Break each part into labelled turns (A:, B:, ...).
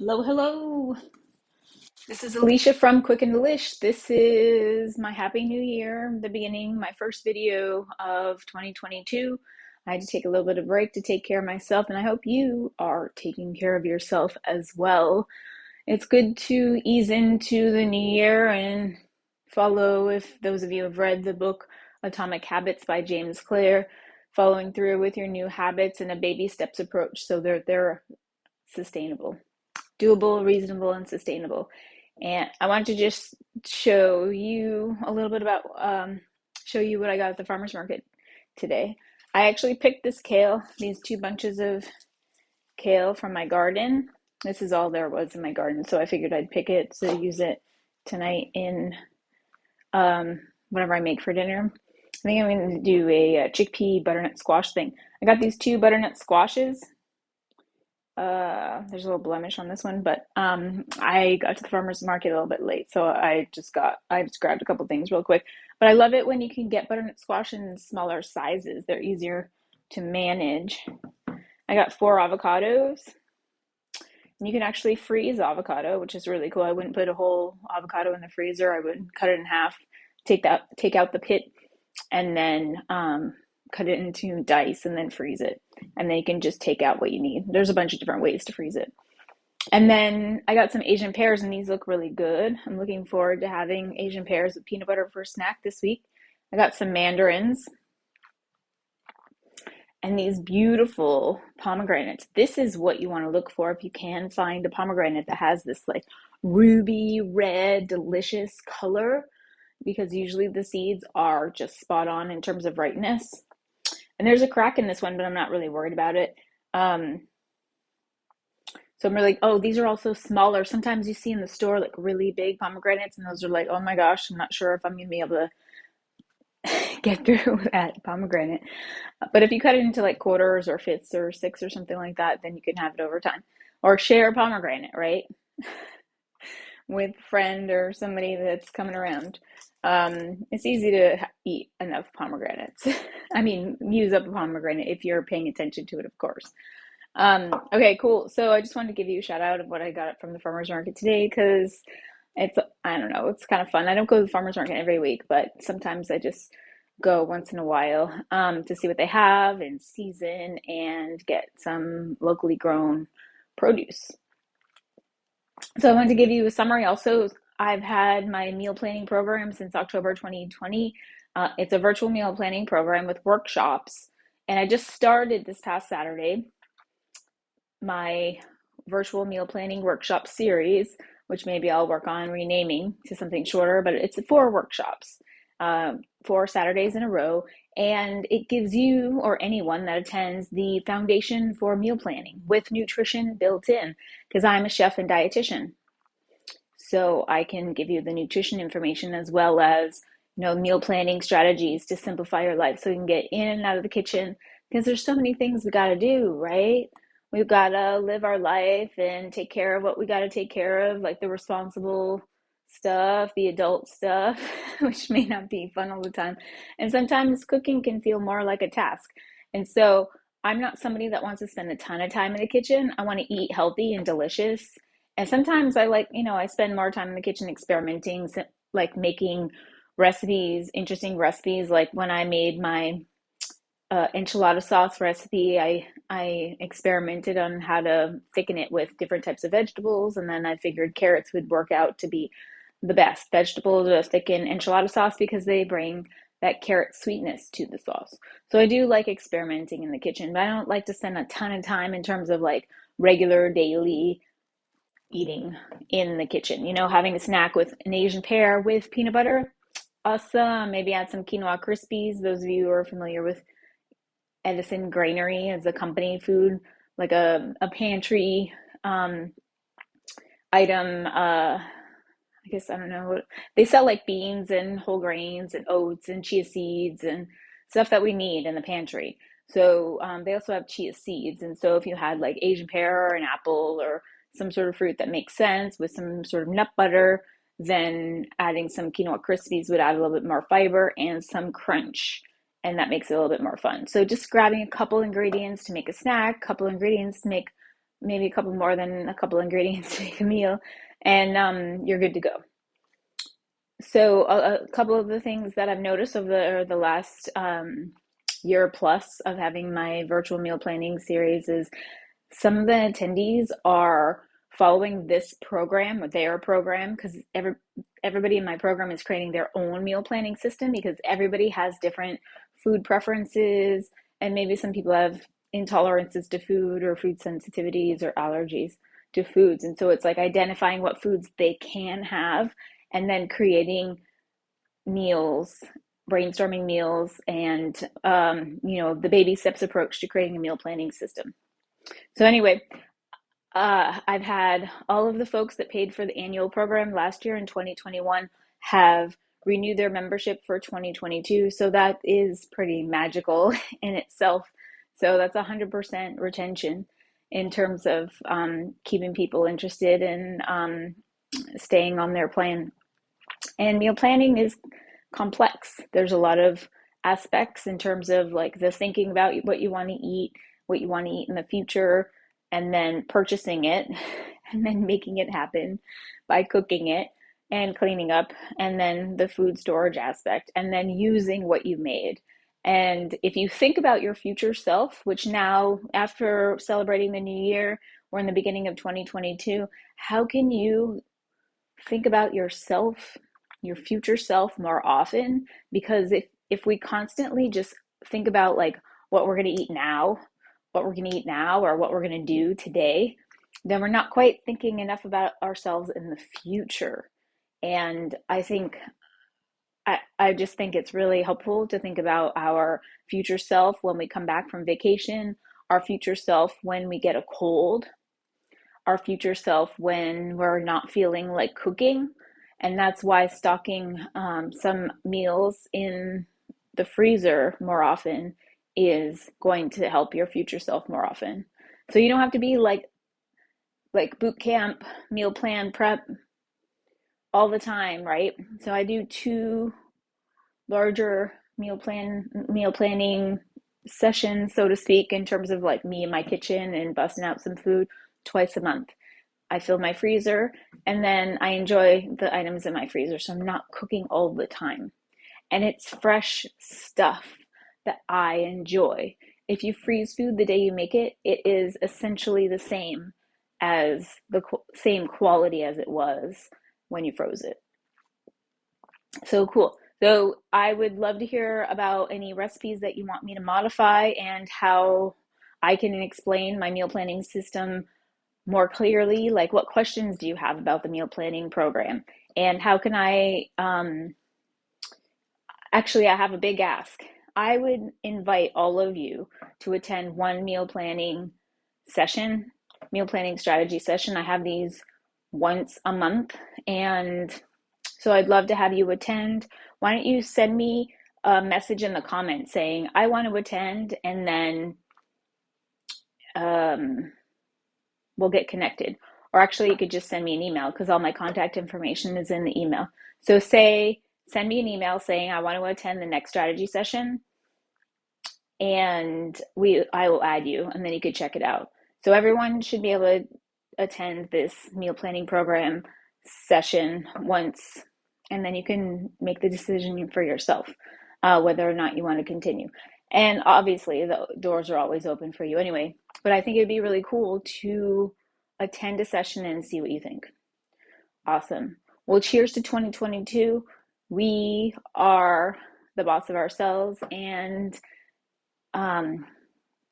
A: Hello, hello. This is Alicia from Quick and Delish. This is my Happy New Year, the beginning, my first video of 2022. I had to take a little bit of a break to take care of myself, and I hope you are taking care of yourself as well. It's good to ease into the new year and follow, if those of you have read the book Atomic Habits by James Clear, following through with your new habits in a baby steps approach so they're sustainable, doable, reasonable, and sustainable. And I want to just show you a little bit about, show you what I got at the farmer's market today. I actually picked this kale, these two bunches of kale from my garden. This is all there was in my garden, so I figured I'd pick it to use it tonight in whatever I make for dinner. I think I'm going to do a chickpea butternut squash thing. I got these two butternut squashes. There's a little blemish on this one, but I got to the farmer's market a little bit late, so I just grabbed a couple things real quick. But I love it when you can get butternut squash in smaller sizes. They're easier to manage. I got 4 avocados. And you can actually freeze avocado, which is really cool. I wouldn't put a whole avocado in the freezer. I would cut it in half, take out the pit, and then cut it into dice and then freeze it. And then you can just take out what you need. There's a bunch of different ways to freeze it. And then I got some Asian pears, and these look really good. I'm looking forward to having Asian pears with peanut butter for a snack this week. I got some mandarins and these beautiful pomegranates. This is what you want to look for if you can find a pomegranate that has this like ruby red delicious color, because usually the seeds are just spot on in terms of ripeness. And there's a crack in this one, but I'm not really worried about it. So I'm really, oh, these are also smaller. Sometimes you see in the store like really big pomegranates, and those are like, oh my gosh, I'm not sure if I'm going to be able to get through that pomegranate. But if you cut it into like quarters or fifths or six or something like that, then you can have it over time. Or share a pomegranate, right? With a friend or somebody that's coming around. It's easy to eat enough pomegranates. I mean, use up a pomegranate if you're paying attention to it, of course. Okay, cool. So I just wanted to give you a shout out of what I got from the farmer's market today, because I don't know, it's kind of fun. I don't go to the farmer's market every week, but sometimes I just go once in a while to see what they have in season and get some locally grown produce. So I wanted to give you a summary. Also, I've had my meal planning program since October 2020. It's a virtual meal planning program with workshops, and I just started this past Saturday my virtual meal planning workshop series, which maybe I'll work on renaming to something shorter, but it's 4 workshops, 4 Saturdays in a row, and it gives you or anyone that attends the foundation for meal planning with nutrition built in, because I'm a chef and dietitian. So I can give you the nutrition information as well as, meal planning strategies to simplify your life so you can get in and out of the kitchen, because there's so many things we got to do, right? We've got to live our life and take care of what we got to take care of, like the responsible stuff, the adult stuff, which may not be fun all the time. And sometimes cooking can feel more like a task. And so I'm not somebody that wants to spend a ton of time in the kitchen. I want to eat healthy and delicious. And sometimes I spend more time in the kitchen experimenting, like making recipes, interesting recipes. Like when I made my enchilada sauce recipe, I experimented on how to thicken it with different types of vegetables, and then I figured carrots would work out to be the best vegetable to thicken enchilada sauce because they bring that carrot sweetness to the sauce. So I do like experimenting in the kitchen, but I don't like to spend a ton of time in terms of like regular daily eating in the kitchen. Having a snack with an Asian pear with peanut butter, awesome. Maybe add some quinoa crispies. Those of you who are familiar with Edison Granary as a company food, like a pantry item. I guess, I don't know. They sell like beans and whole grains and oats and chia seeds and stuff that we need in the pantry. So they also have chia seeds. And so if you had like Asian pear or an apple or some sort of fruit that makes sense with some sort of nut butter, then adding some quinoa crispies would add a little bit more fiber and some crunch, and that makes it a little bit more fun. So just grabbing a couple ingredients to make a snack, couple ingredients to make maybe a couple more than a couple ingredients to make a meal, and you're good to go. So a couple of the things that I've noticed over the last year plus of having my virtual meal planning series is some of the attendees are following this program or their program, because everybody in my program is creating their own meal planning system, because everybody has different food preferences, and maybe some people have intolerances to food or food sensitivities or allergies to foods. And so it's like identifying what foods they can have and then creating meals, brainstorming meals, and the baby steps approach to creating a meal planning system. So anyway, I've had all of the folks that paid for the annual program last year in 2021 have renewed their membership for 2022. So that is pretty magical in itself. So that's 100% retention in terms of keeping people interested in staying on their plan. And meal planning is complex. There's a lot of aspects in terms of like the thinking about what you want to eat, what you want to eat in the future, and then purchasing it, and then making it happen by cooking it and cleaning up, and then the food storage aspect, and then using what you made. And if you think about your future self, which now, after celebrating the new year, we're in the beginning of 2022, how can you think about yourself, your future self more often? Because if we constantly just think about like what we're going to eat now, what we're going to eat now, or what we're going to do today, then we're not quite thinking enough about ourselves in the future. And I just think it's really helpful to think about our future self when we come back from vacation, our future self when we get a cold, our future self when we're not feeling like cooking. And that's why stocking some meals in the freezer more often is going to help your future self more often. So you don't have to be like boot camp, meal plan prep all the time, right? So I do 2 larger meal planning sessions, so to speak, in terms of like me in my kitchen and busting out some food twice a month. I fill my freezer, and then I enjoy the items in my freezer, so I'm not cooking all the time. And it's fresh stuff that I enjoy. If you freeze food the day you make it, it is essentially the same as the same quality as it was when you froze it. So cool. So I would love to hear about any recipes that you want me to modify and how I can explain my meal planning system more clearly. Like, what questions do you have about the meal planning program? And how can actually, I have a big ask. I would invite all of you to attend one meal planning session, meal planning strategy session. I have these once a month, and so I'd love to have you attend. Why don't you send me a message in the comments saying, I want to attend, and then we'll get connected. Or actually, you could just send me an email, because all my contact information is in the email. So send me an email saying, I want to attend the next strategy session, and I will add you, and then you could check it out. So everyone should be able to attend this meal planning program session once, and then you can make the decision for yourself whether or not you want to continue. And obviously, the doors are always open for you anyway, but I think it'd be really cool to attend a session and see what you think. Awesome. Well, cheers to 2022. We are the boss of ourselves, and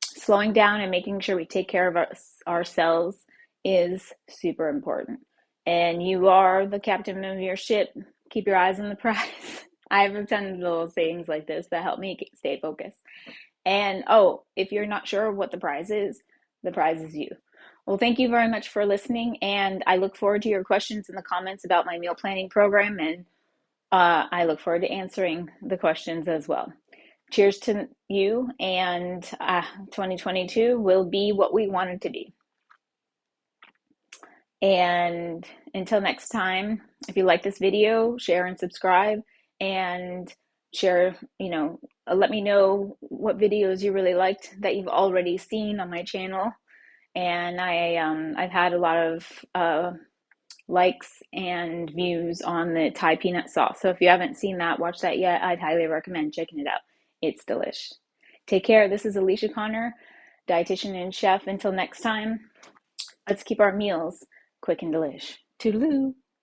A: slowing down and making sure we take care of ourselves is super important. And you are the captain of your ship. Keep your eyes on the prize. I have a ton of little sayings like this that help me stay focused. And if you're not sure what the prize is you. Well, thank you very much for listening, and I look forward to your questions in the comments about my meal planning program, and I look forward to answering the questions as well. Cheers to you, and 2022 will be what we want it to be. And until next time, if you like this video, share and subscribe, and share, let me know what videos you really liked that you've already seen on my channel, And I've had a lot of likes and views on the Thai peanut sauce. So if you haven't seen that, watch that yet, I'd highly recommend checking it out. It's delish. Take care. This is Alicia Connor, dietitian and chef. Until next time, let's keep our meals quick and delish. Toodaloo.